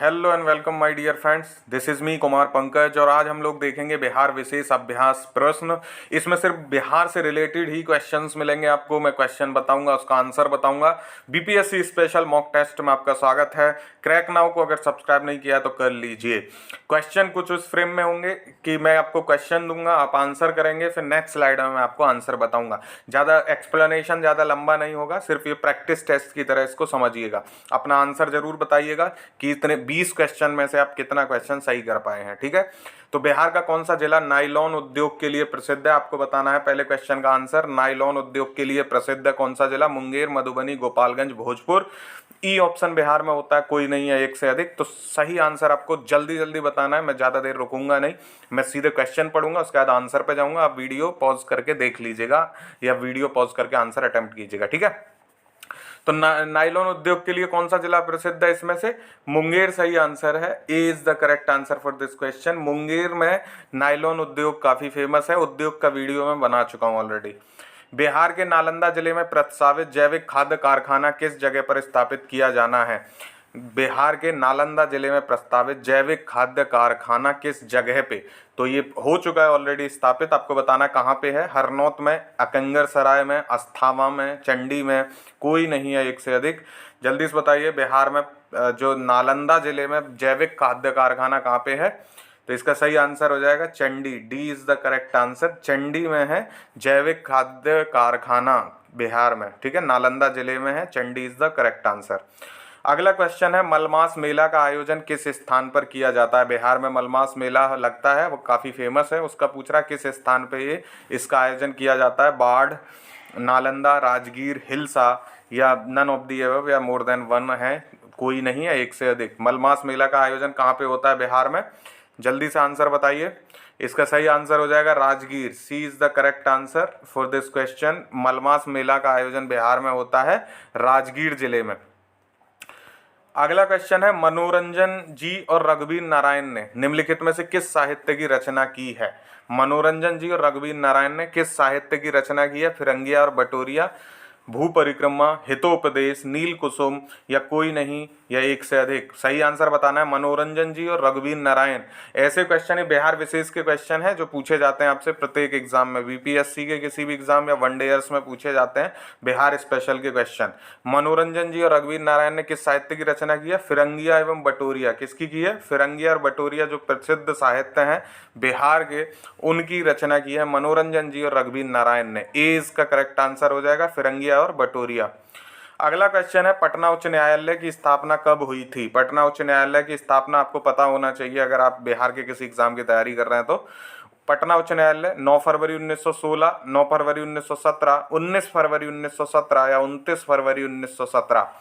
Hello and welcome my dear friends, this is me Kumar Pankaj. और आज हम लोग देखेंगे बिहार विशेष अभ्यास प्रश्न। इसमें सिर्फ बिहार से रिलेटेड ही क्वेश्चंस मिलेंगे आपको। मैं क्वेश्चन बताऊंगा, उसका आंसर बताऊंगा। बीपीएससी स्पेशल मॉक टेस्ट में आपका स्वागत है। क्रैक नाउ को अगर सब्सक्राइब नहीं किया तो कर लीजिए। क्वेश्चन कुछ उस फ्रेम में होंगे कि मैं आपको क्वेश्चन दूंगा, आप आंसर करेंगे, फिर नेक्स्ट स्लाइड में मैं आपको आंसर बताऊंगा। ज़्यादा एक्सप्लेनेशन ज़्यादा लंबा नहीं होगा, सिर्फ ये प्रैक्टिस टेस्ट की तरह इसको समझिएगा। अपना आंसर जरूर बताइएगा कि इतने 20 क्वेश्चन में से आप कितना क्वेश्चन सही कर पाए हैं। ठीक है, तो बिहार का कौन सा जिला नायलॉन उद्योग के लिए प्रसिद्ध है, आपको बताना है। पहले क्वेश्चन का आंसर, नायलॉन उद्योग के लिए प्रसिद्ध है कौन सा जिला? मुंगेर, मधुबनी, गोपालगंज, भोजपुर। ई ऑप्शन बिहार में होता है, कोई नहीं है एक से अधिक। तो सही आंसर आपको जल्दी जल्दी बताना है। मैं ज़्यादा देर रुकूंगा नहीं, मैं सीधे क्वेश्चन पढ़ूंगा, उसके बाद आंसर पे जाऊंगा। आप वीडियो पॉज करके देख लीजिएगा या वीडियो पॉज करके आंसर अटेम्प्ट कीजिएगा। ठीक है, तो नायलॉन उद्योग के लिए कौन सा जिला प्रसिद्ध है? इसमें से मुंगेर सही आंसर है। A is the correct answer for this question. Munger में नायलॉन उद्योग काफी फेमस है। उद्योग का वीडियो मैं बना चुका हूं ऑलरेडी। बिहार के नालंदा जिले में प्रस्तावित जैविक खाद्य कारखाना किस जगह पर स्थापित किया जाना है? बिहार के नालंदा जिले में प्रस्तावित जैविक खाद्य कारखाना किस जगह पे? तो ये हो चुका है ऑलरेडी स्थापित। आपको बताना कहाँ पे है। हरनौत में, अकंगरसराय में, अस्थावा में, चंडी में, कोई नहीं है एक से अधिक। जल्दी से बताइए, बिहार में जो नालंदा जिले में जैविक खाद्य कारखाना कहाँ पे है? तो इसका सही आंसर हो जाएगा Chandi. D is the correct answer. Chandi में है जैविक खाद्य कारखाना बिहार में। ठीक है, नालंदा जिले में है, Chandi is the correct answer. अगला क्वेश्चन है, मलमास मेला का आयोजन किस स्थान पर किया जाता है? बिहार में मलमास मेला लगता है, वो काफ़ी फेमस है। उसका पूछ रहा किस स्थान पे ये इसका आयोजन किया जाता है? बाढ़, नालंदा, राजगीर, हिल्सा, या नन ऑफ दी अबव, या मोर देन वन है? कोई नहीं है एक से अधिक। मलमास मेला का आयोजन कहाँ पे होता है बिहार में? जल्दी से आंसर बताइए। इसका सही आंसर हो जाएगा Rajgir. C is the correct answer for this question. Malmas मेला का आयोजन बिहार में होता है राजगीर जिले में। अगला क्वेश्चन है, मनोरंजन जी और रघुवीर नारायण ने निम्नलिखित में से किस साहित्य की रचना की है? मनोरंजन जी और रघुवीर नारायण ने किस साहित्य की रचना की है? फिरंगिया और बटोरिया, भू परिक्रमा, हितोपदेश, नील कुसुम, या कोई नहीं, या एक से अधिक? सही आंसर बताना है मनोरंजन जी और रघुवीर नारायण। ऐसे क्वेश्चन है बिहार विशेष के क्वेश्चन है जो पूछे जाते हैं आपसे प्रत्येक एग्जाम में। बीपीएससी के किसी भी एग्जाम या वनडेयर्स में पूछे जाते हैं बिहार स्पेशल के क्वेश्चन। मनोरंजन जी और रघुवीर नारायण ने किस साहित्य की रचना की है? फिरंगिया एवं बटोरिया। किसकी की है? फिरंगिया और बटोरिया जो प्रसिद्ध साहित्य हैं बिहार के, उनकी रचना की है मनोरंजन जी और रघुवीर नारायण ने। ए इसका करेक्ट आंसर हो जाएगा, फिरंगिया और बटोरिया। अगला क्वेश्चन है, पटना उच्च न्यायालय की स्थापना कब हुई थी? पटना उच्च न्यायालय की स्थापना आपको पता होना चाहिए अगर आप बिहार के किसी एग्जाम की तैयारी कर रहे हैं तो। पटना उच्च न्यायालय 9 फरवरी 1916, 9 फरवरी 1917, 19 फरवरी 1917, या 29 फरवरी 1917?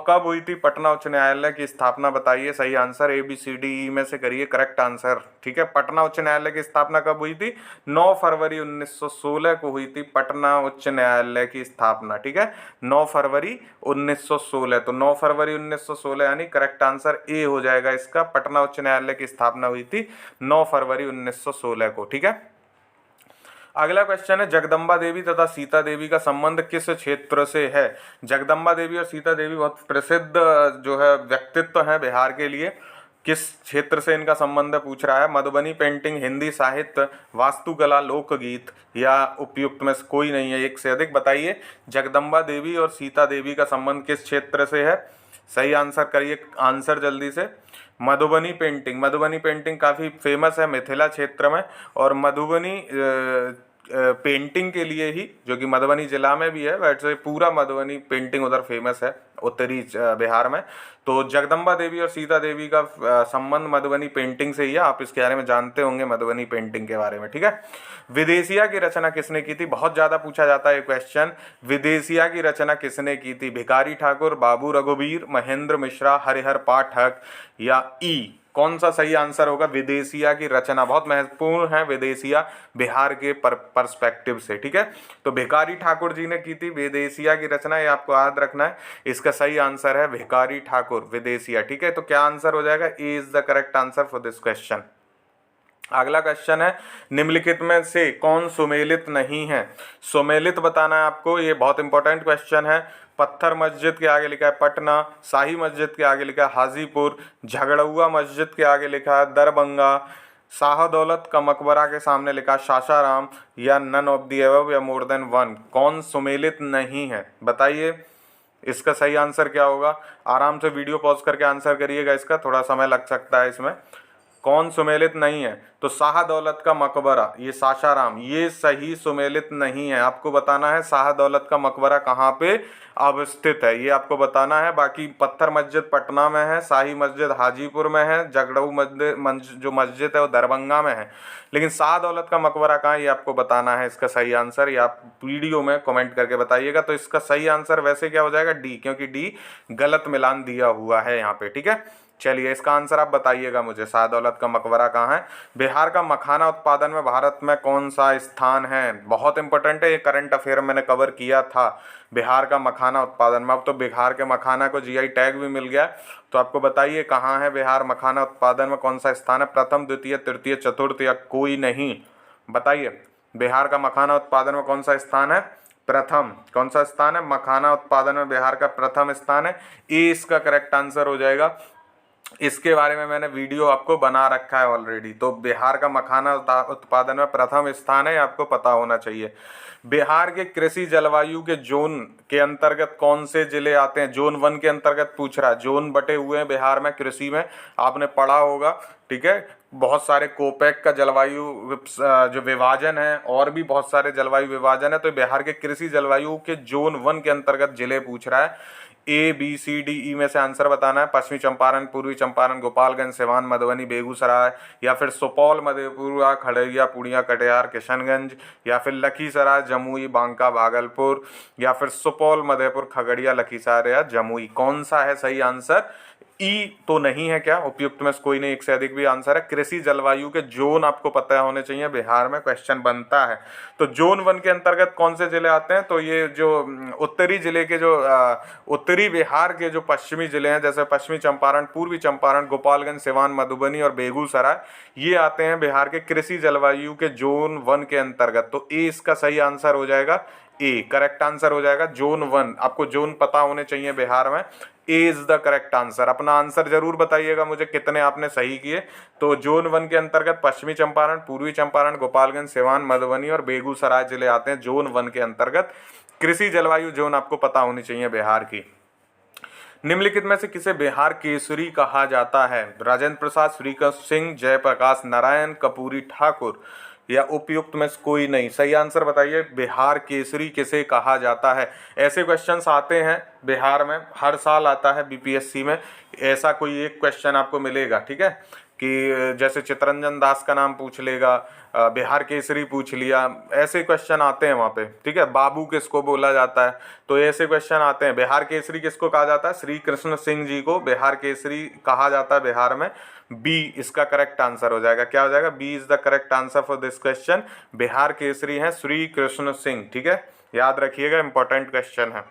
कब हुई थी पटना उच्च न्यायालय की स्थापना? बताइए सही answer. A B C D E में से करिए करेक्ट आंसर। ठीक है, पटना उच्च न्यायालय की स्थापना कब हुई थी? 9 फरवरी 1916 को हुई थी पटना उच्च न्यायालय की स्थापना। ठीक है, 9 फरवरी 1916। तो 9 फरवरी 1916 यानी करेक्ट आंसर ए हो जाएगा इसका। पटना उच्च न्यायालय की स्थापना हुई थी 9 फरवरी 1916 को। ठीक है, अगला क्वेश्चन है, जगदम्बा देवी तथा सीता देवी का संबंध किस क्षेत्र से है? जगदम्बा देवी और सीता देवी बहुत प्रसिद्ध जो है व्यक्तित्व है बिहार के लिए। किस क्षेत्र से इनका संबंध पूछ रहा है? मधुबनी पेंटिंग, हिंदी साहित्य, वास्तुकला, लोकगीत, या उपयुक्त में से कोई नहीं है एक से अधिक? बताइए, जगदम्बा देवी और सीता देवी का संबंध किस क्षेत्र से है? सही आंसर करिए आंसर जल्दी से। मधुबनी पेंटिंग। मधुबनी पेंटिंग काफ़ी फेमस है मिथिला क्षेत्र में। और मधुबनी पेंटिंग के लिए ही, जो कि मधुबनी जिला में भी है, वैसे पूरा मधुबनी पेंटिंग उधर फेमस है उत्तरी बिहार में। तो जगदम्बा देवी और सीता देवी का संबंध मधुबनी पेंटिंग से ही है। आप इसके बारे में जानते होंगे मधुबनी पेंटिंग के बारे में। ठीक है, विदेशिया की रचना किसने की थी? बहुत ज़्यादा पूछा जाता है ये क्वेश्चन। विदेशिया की रचना किसने की थी? भिखारी ठाकुर, बाबू रघुवीर, महेंद्र मिश्रा, हरिहर पाठक, या ई? कौन सा सही आंसर होगा? विदेशिया की रचना बहुत महत्वपूर्ण है, विदेशिया बिहार के पर्सपेक्टिव से। ठीक है, तो भिखारी ठाकुर जी ने की थी विदेशिया की रचना, ये आपको याद रखना है। इसका सही आंसर है भिखारी ठाकुर, विदेशिया। ठीक है, तो क्या आंसर हो जाएगा? A is the correct answer for this question. अगला क्वेश्चन है, निम्नलिखित में से कौन सुमेलित नहीं है? सुमेलित बताना है आपको, ये बहुत इंपॉर्टेंट क्वेश्चन है। पत्थर मस्जिद के आगे लिखा है पटना, शाही मस्जिद के आगे लिखा है हाजीपुर, झगड़ुआ मस्जिद के आगे लिखा है दरभंगा, शाह दौलत का मकबरा के सामने लिखा है सासाराम, या नन ऑफ दी एबव, या मोर देन वन। कौन सुमेलित नहीं है बताइए, इसका सही आंसर क्या होगा? आराम से वीडियो पॉज करके आंसर करिएगा, इसका थोड़ा समय लग सकता है इसमें। कौन सुमेलित नहीं है? तो शाह दौलत का मकबरा, ये सासाराम, ये सही सुमेलित नहीं है। आपको बताना है शाह दौलत का मकबरा कहाँ पे अवस्थित है, ये आपको बताना है। बाकी पत्थर मस्जिद पटना में है, शाही मस्जिद हाजीपुर में है, झगड़ू मस्जिद जो मस्जिद है वो दरभंगा में है, लेकिन शाह दौलत का मकबरा कहाँ है ये आपको बताना है। इसका सही आंसर ये आप वीडियो में कमेंट करके बताइएगा। तो इसका सही आंसर वैसे क्या हो जाएगा? डी, क्योंकि डी गलत मिलान दिया हुआ है यहाँ पे, ठीक है। चलिए इसका आंसर आप बताइएगा मुझे, शाह दौलत का मकबरा कहाँ है? बिहार का मखाना उत्पादन में भारत में कौन सा स्थान है? बहुत इंपॉर्टेंट है, ये करंट अफेयर मैंने कवर किया था। बिहार का मखाना उत्पादन में, अब तो बिहार के मखाना को जीआई टैग भी मिल गया। तो आपको बताइए कहाँ है बिहार मखाना उत्पादन में कौन सा स्थान है? प्रथम, द्वितीय, तृतीय, चतुर्थ, या कोई नहीं? बताइए बिहार का मखाना उत्पादन में कौन सा स्थान है? प्रथम। कौन सा स्थान है? मखाना उत्पादन में बिहार का प्रथम स्थान है। ए इसका करेक्ट आंसर हो जाएगा। इसके बारे में मैंने वीडियो आपको बना रखा है ऑलरेडी। तो बिहार का मखाना उत्पादन में प्रथम स्थान है, आपको पता होना चाहिए। बिहार के कृषि जलवायु के जोन के अंतर्गत कौन से जिले आते हैं? जोन 1 के अंतर्गत पूछ रहा है। जोन बटे हुए हैं बिहार में कृषि में, आपने पढ़ा होगा, ठीक है। बहुत सारे कोपेक का जलवायु जो विभाजन है, और भी बहुत सारे जलवायु विभाजन है। तो बिहार के कृषि जलवायु के जोन 1 के अंतर्गत जिले पूछ रहा है। ए बी सी डी ई में से आंसर बताना है। पश्चिमी चंपारण, पूर्वी चंपारण, गोपालगंज, सिवान, मधुबनी, बेगूसराय, या फिर सुपौल, मधेपुरा, खगड़िया, पूर्णिया, कटिहार, किशनगंज, या फिर लखीसराय, जमुई, बांका, भागलपुर, या फिर सुपौल, मधेपुर, खगड़िया, लखीसराय या जमुई। कौन सा है सही आंसर? ई तो नहीं है क्या? उपयुक्त में कोई नहीं, एक से अधिक भी आंसर है। कृषि जलवायु के जोन आपको पता होने चाहिए, बिहार में क्वेश्चन बनता है। तो जोन 1 के अंतर्गत कौन से जिले आते हैं? तो ये जो उत्तरी जिले के जो उत्तरी बिहार के जो पश्चिमी जिले हैं, जैसे पश्चिमी चंपारण, पूर्वी चंपारण, गोपालगंज, सिवान, मधुबनी और बेगूसराय, ये आते हैं बिहार के कृषि जलवायु के जोन 1 के अंतर्गत। तो ए इसका सही आंसर हो जाएगा। ए करेक्ट आंसर हो जाएगा। जोन 1, आपको जोन पता होने चाहिए बिहार में। ए इज द करेक्ट आंसर। अपना आंसर जरूर बताइएगा मुझे कितने आपने सही किए। तो जोन 1 के अंतर्गत पश्चिमी चंपारण, पूर्वी चंपारण, गोपालगंज, सिवान, मधुबनी और बेगूसराय जिले आते हैं जोन 1 के अंतर्गत। कृषि जलवायु जोन आपको पता होनी चाहिए बिहार की। निम्नलिखित में से किसे बिहार केसरी कहा जाता है? राजेंद्र प्रसाद, श्रीकृष्ण सिंह, जयप्रकाश नारायण, कपूरी ठाकुर, या उपयुक्त में से कोई नहीं? सही आंसर बताइए, बिहार केसरी किसे कहा जाता है? ऐसे क्वेश्चंस आते हैं बिहार में, हर साल आता है बीपीएससी में। ऐसा कोई एक क्वेश्चन आपको मिलेगा, ठीक है, कि जैसे चितरंजन दास का नाम पूछ लेगा, बिहार केसरी पूछ लिया, ऐसे क्वेश्चन आते हैं वहाँ पे, ठीक है। बाबू किसको बोला जाता है? तो ऐसे क्वेश्चन आते हैं। बिहार केसरी किसको कहा जाता है? श्री कृष्ण सिंह जी को बिहार केसरी कहा जाता है बिहार में। बी इसका करेक्ट आंसर हो जाएगा। क्या हो जाएगा? B is the correct answer for this question. Bihar Kesari है श्री कृष्ण सिंह, ठीक है, याद रखिएगा, इंपॉर्टेंट क्वेश्चन है।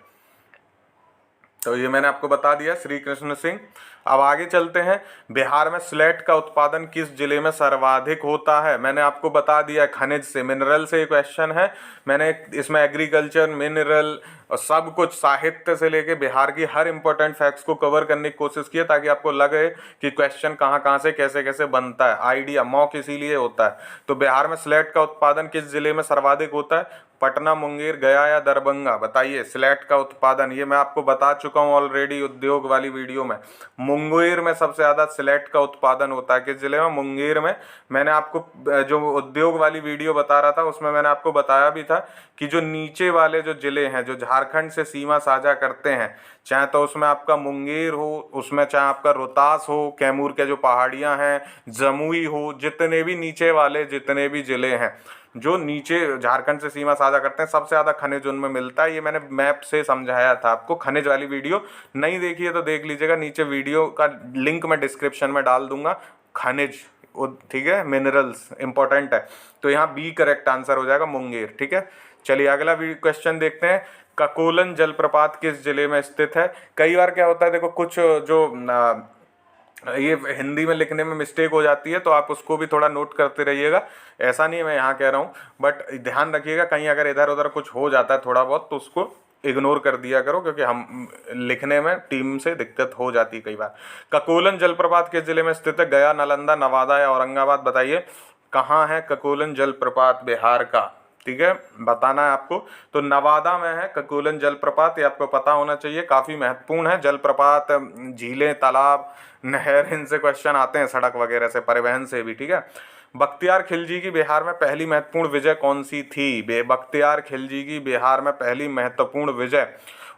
तो ये मैंने आपको बता दिया, श्री कृष्ण सिंह। अब आगे चलते हैं। बिहार में स्लेट का उत्पादन किस जिले में सर्वाधिक होता है? मैंने आपको बता दिया, खनिज से, मिनरल से क्वेश्चन है। मैंने इसमें एग्रीकल्चर, मिनरल और सब कुछ, साहित्य से लेके बिहार की हर इंपॉर्टेंट फैक्ट्स को कवर करने की कोशिश की है, ताकि आपको लगे कि क्वेश्चन कहाँ कहाँ से कैसे कैसे बनता है, आइडिया मॉक इसीलिए होता है। तो बिहार में स्लेट का उत्पादन किस जिले में सर्वाधिक होता है? पटना, मुंगेर, गया या दरभंगा? बताइए। स्लेट का उत्पादन ये मैं आपको बता चुका हूँ ऑलरेडी उद्योग वाली वीडियो में। मुंगेर में सबसे ज़्यादा स्लेट का उत्पादन होता है। किस जिले में? मुंगेर में। मैंने आपको जो उद्योग वाली वीडियो बता रहा था उसमें मैंने आपको बताया भी था कि जो नीचे वाले जो जिले हैं, जो झारखंड से सीमा साझा करते हैं, चाहे तो उसमें आपका मुंगेर हो, उसमें चाहे आपका रोहतास हो, कैमूर के जो पहाड़ियाँ हैं, जमुई हो, जितने भी नीचे वाले जितने भी जिले हैं जो नीचे झारखंड से सीमा साझा करते हैं, सबसे ज़्यादा खनिज उनमें मिलता है। ये मैंने मैप से समझाया था आपको। खनिज वाली वीडियो नहीं देखी है तो देख लीजिएगा, नीचे वीडियो का लिंक मैं डिस्क्रिप्शन में डाल दूंगा। खनिज, ठीक है, मिनरल्स इंपॉर्टेंट है। तो यहाँ बी करेक्ट आंसर हो जाएगा, मुंगेर, ठीक है। चलिए अगला क्वेश्चन देखते हैं। ककोलन जलप्रपात किस जिले में स्थित है? कई बार क्या होता है, देखो कुछ जो ये हिंदी में लिखने में मिस्टेक हो जाती है, तो आप उसको भी थोड़ा नोट करते रहिएगा। ऐसा नहीं है मैं यहाँ कह रहा हूँ, बट ध्यान रखिएगा कहीं अगर इधर उधर कुछ हो जाता है थोड़ा बहुत तो उसको इग्नोर कर दिया करो, क्योंकि हम लिखने में टीम से दिक्कत हो जाती है कई बार। ककोलन जलप्रपात किस जिले में स्थित है? गया, नालंदा, नवादा या औरंगाबाद? बताइए कहाँ है ककोलन जलप्रपात बिहार का, ठीक है, बताना है आपको। तो नवादा में है ककोलन जलप्रपात, ये आपको पता होना चाहिए, काफ़ी महत्वपूर्ण है। जलप्रपात, झीलें, तालाब, नहर, इनसे क्वेश्चन आते हैं, सड़क वगैरह से, परिवहन से भी, ठीक है। बख्तियार खिलजी की बिहार में पहली महत्वपूर्ण विजय कौन सी थी? बख्तियार खिलजी की बिहार में पहली महत्वपूर्ण विजय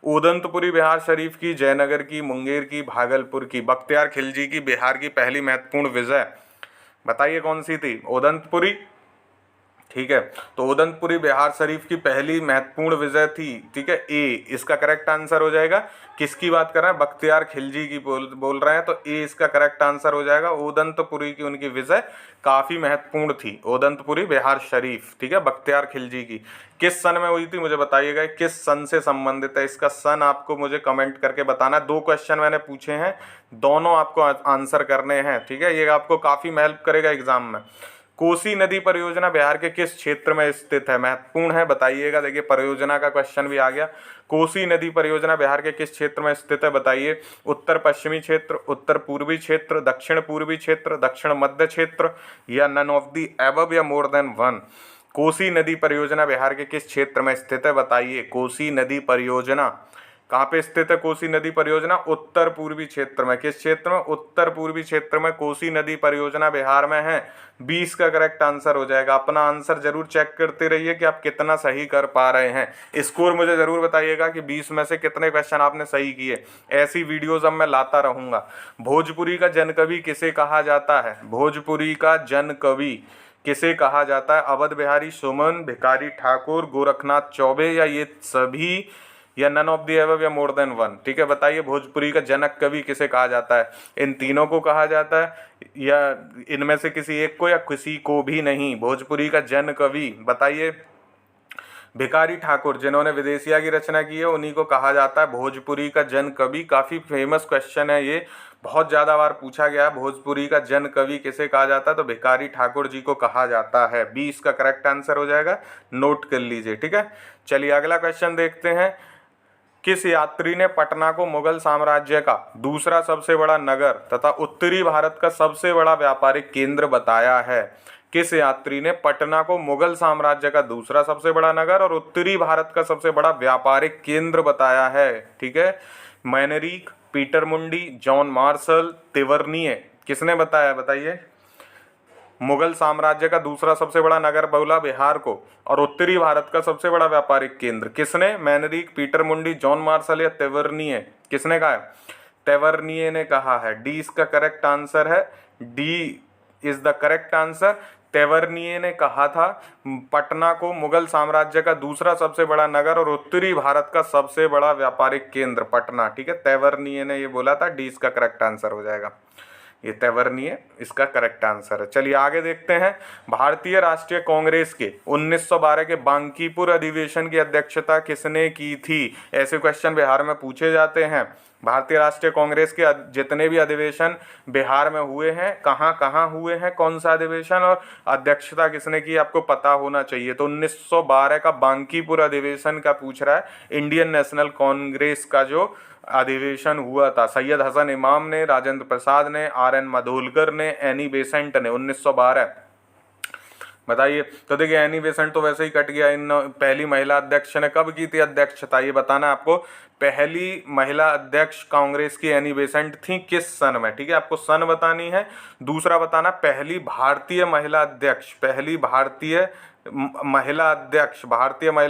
उदंतपुरी बिहार शरीफ की, जयनगर की, मुंगेर की, भागलपुर की? बख्तियार खिलजी की बिहार की पहली महत्वपूर्ण विजय बताइए कौन सी थी? उदंतपुरी, ठीक है। तो उदंतपुरी बिहार शरीफ की पहली महत्वपूर्ण विजय थी, ठीक है। ए इसका करेक्ट आंसर हो जाएगा। किसकी बात कर रहे हैं? बख्तियार खिलजी की बोल रहे हैं, तो ए इसका करेक्ट आंसर हो जाएगा। उदंतपुरी की उनकी विजय काफी महत्वपूर्ण थी, उदंतपुरी बिहार शरीफ, ठीक है, बख्तियार खिलजी की। किस सन में हुई थी मुझे बताइएगा, किस सन से संबंधित है? इसका सन आपको मुझे कमेंट करके बताना। 2 क्वेश्चन मैंने पूछे हैं, दोनों आपको आंसर करने हैं, ठीक है। ये आपको काफी हेल्प करेगा एग्जाम में। कोसी नदी परियोजना बिहार के किस क्षेत्र में स्थित है? महत्वपूर्ण है, बताइएगा। देखिए परियोजना का क्वेश्चन भी आ गया। कोसी नदी परियोजना बिहार के किस क्षेत्र में स्थित है? बताइए। उत्तर पश्चिमी क्षेत्र, उत्तर पूर्वी क्षेत्र, दक्षिण पूर्वी क्षेत्र, दक्षिण मध्य क्षेत्र, या नन ऑफ दी एबव, या मोर देन वन? कोसी नदी परियोजना बिहार के किस क्षेत्र में स्थित है? बताइए। कोसी नदी परियोजना कहाँ पे स्थित है? कोसी नदी परियोजना उत्तर पूर्वी क्षेत्र में। किस क्षेत्र में? उत्तर पूर्वी क्षेत्र में कोसी नदी परियोजना बिहार में है। 20 का करेक्ट आंसर हो जाएगा। अपना आंसर जरूर चेक करते रहिए कि आप कितना सही कर पा रहे हैं। स्कोर मुझे जरूर बताइएगा कि 20 में से कितने क्वेश्चन आपने सही किए। ऐसी वीडियोज अब मैं लाता रहूंगा। भोजपुरी का जन कवि किसे कहा जाता है? भोजपुरी का जन कवि किसे कहा जाता है? अवध बिहारी सुमन, भिखारी ठाकुर, गोरखनाथ चौबे, या ये सभी, या नन ऑफ दी एबव, या मोर देन वन? ठीक है, बताइए भोजपुरी का जनक कवि किसे कहा जाता है? इन तीनों को कहा जाता है, या इनमें से किसी एक को, या किसी को भी नहीं? भोजपुरी का जन कवि बताइए। भिखारी ठाकुर जिन्होंने विदेशिया की रचना की है उन्हीं को कहा जाता है भोजपुरी का जन कवि। काफी फेमस क्वेश्चन है ये, बहुत ज्यादा बार पूछा गया है। भोजपुरी का जन कवि किसे कहा जाता है? तो भिखारी ठाकुर जी को कहा जाता है। 20 का करेक्ट आंसर हो जाएगा, नोट कर लीजिए, ठीक है। चलिए अगला क्वेश्चन देखते हैं। किस यात्री ने पटना को मुगल साम्राज्य का दूसरा सबसे बड़ा नगर तथा उत्तरी भारत का सबसे बड़ा व्यापारिक केंद्र बताया है? किस यात्री ने पटना को मुगल साम्राज्य का दूसरा सबसे बड़ा नगर और उत्तरी भारत का सबसे बड़ा व्यापारिक केंद्र बताया है? ठीक है, मैनरिक, पीटर मुंडी, जॉन मार्शल, तिवर्निये, किसने बताया? बताइए। मुगल साम्राज्य का दूसरा सबसे बड़ा नगर बोला बिहार को, और उत्तरी भारत का सबसे बड़ा व्यापारिक केंद्र किसने? मैनरिक, पीटर मुंडी, जॉन मार्शल, या तेवर्निये? किसने कहा है? तेवर्निये ने कहा है। डी इसका करेक्ट आंसर है। D is the correct answer. Tavernier ने कहा था पटना को मुगल साम्राज्य का दूसरा सबसे बड़ा नगर और उत्तरी भारत का सबसे बड़ा व्यापारिक केंद्र पटना, ठीक है, तेवर्निये ने ये बोला था। डी इसका करेक्ट आंसर हो जाएगा। ये तेवर्निये इसका करेक्ट आंसर है। चलिए आगे देखते हैं। भारतीय राष्ट्रीय कांग्रेस के 1912 के बांकीपुर अधिवेशन की अध्यक्षता किसने की थी? ऐसे क्वेश्चन बिहार में पूछे जाते हैं। भारतीय राष्ट्रीय कांग्रेस के जितने भी अधिवेशन बिहार में हुए हैं, कहाँ कहाँ हुए हैं, कौन सा अधिवेशन और अध्यक्षता किसने की, आपको पता होना चाहिए। तो 1912 का बांकीपुर अधिवेशन का पूछ रहा है। इंडियन नेशनल कांग्रेस का जो अधिवेशन हुआ था, सैयद हसन इमाम ने, राजेंद्र प्रसाद ने, RN माडुलकर ने, एनी बेसेंट ने, 1912। बताइए। तो देखिए एनी बेसेंट तो वैसे ही कट गया। इन पहली महिला अध्यक्ष ने कब की थी अध्यक्षता, ये बताना है आपको। पहली महिला अध्यक्ष कांग्रेस की एनी बेसेंट थी किस सन में, ठीक है, आपको सन बतानी है। दूसरा बताना पहली भारतीय महिला अध्यक्ष, पहली भारतीय महिला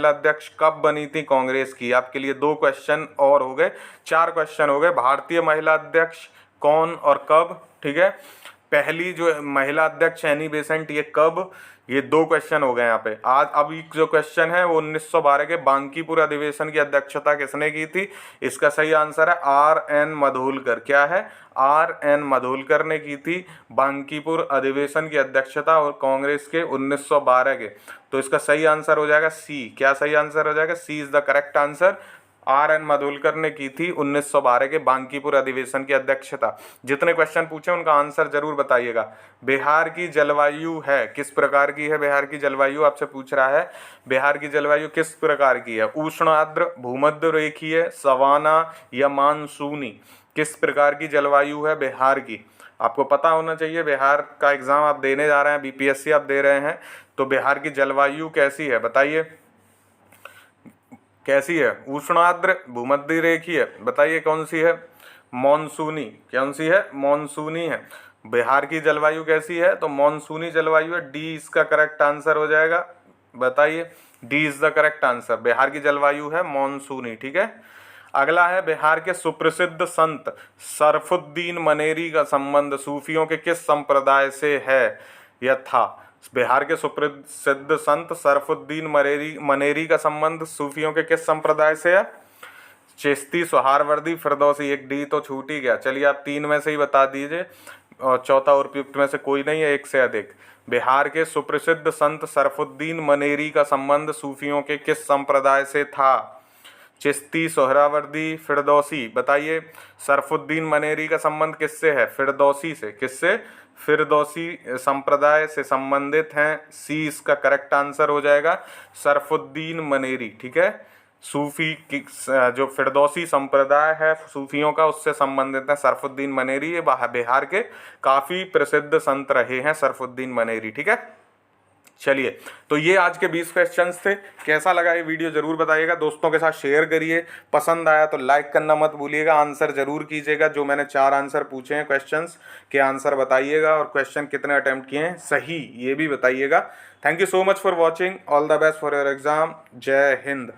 अध्यक्ष कब बनी थी कांग्रेस की। आपके लिए 2 क्वेश्चन और हो गए, 4 क्वेश्चन हो गए। भारतीय महिला अध्यक्ष कौन और कब, ठीक है। पहली जो महिला अध्यक्ष एनी बेसेंट, ये कब, ये 2 क्वेश्चन हो गए यहाँ पे। आज अभी जो क्वेश्चन है वो 1912 के बांकीपुर अधिवेशन की अध्यक्षता किसने की थी? इसका सही आंसर है RN माडुलकर। क्या है? RN माडुलकर ने की थी बांकीपुर अधिवेशन की अध्यक्षता और कांग्रेस के 1912 के। तो इसका सही आंसर हो जाएगा सी। क्या सही आंसर हो जाएगा? C is the correct answer. RN Madhulkar ने की थी 1912 के बांकीपुर अधिवेशन की अध्यक्षता। जितने क्वेश्चन पूछे उनका आंसर जरूर बताइएगा। बिहार की जलवायु है किस प्रकार की है? बिहार की जलवायु आपसे पूछ रहा है, बिहार की जलवायु किस प्रकार की है? उष्ण आर्द्र, भूमध्य रेखीय, सवाना या मानसूनी? किस प्रकार की जलवायु है बिहार की? आपको पता होना चाहिए, बिहार का एग्जाम आप देने जा रहे हैं, बीपीएससी आप दे रहे हैं, तो बिहार की जलवायु कैसी है बताइए, कैसी है? उष्णाद्र, भूमध्य रेखीय, बताइए कौन सी है? मॉनसूनी। कौन सी है? मॉनसूनी है। बिहार की जलवायु कैसी है? तो मॉनसूनी जलवायु है। डी इसका करेक्ट आंसर हो जाएगा। बताइए, D is the correct answer. Bihar की जलवायु है मॉनसूनी। ठीक है। अगला है, बिहार के सुप्रसिद्ध संत सरफुद्दीन मनेरी का संबंध सूफियों के किस संप्रदाय से है या था? बिहार के सुप्रसिद्ध संत सरफुद्दीन मनेरी का संबंध सूफियों के किस संप्रदाय से है? चिश्ती, सोहरावर्दी, फिरदौसी। एक डी तो छूट ही गया। चलिए आप तीन में से ही बता दीजिए और चौथा उपयुक्त में से कोई नहीं है, एक से अधिक। बिहार के सुप्रसिद्ध संत सरफुद्दीन मनेरी का संबंध सूफियों के किस संप्रदाय से था? चिश्ती, सोहरावर्दी, फिरदौसी। बताइए, सरफुद्दीन मनेरी का संबंध किससे है? फिरदौसी से। किससे? फिरदौसी संप्रदाय से संबंधित हैं। सी इसका करेक्ट आंसर हो जाएगा, सरफुद्दीन मनेरी। ठीक है। सूफी की जो फिरदौसी संप्रदाय है सूफियों का, उससे संबंधित है सरफुद्दीन मनेरी। ये बिहार के काफी प्रसिद्ध संत रहे हैं सरफुद्दीन मनेरी। ठीक है। चलिए, तो ये आज के 20 क्वेश्चंस थे। कैसा लगा ये वीडियो जरूर बताइएगा, दोस्तों के साथ शेयर करिए। पसंद आया तो लाइक करना मत भूलिएगा, आंसर जरूर कीजिएगा। जो मैंने 4 आंसर पूछे हैं क्वेश्चंस के आंसर बताइएगा, और क्वेश्चन कितने अटेम्प्ट किए हैं सही ये भी बताइएगा। Thank you so much for watching. All the best for your exam. जय हिंद।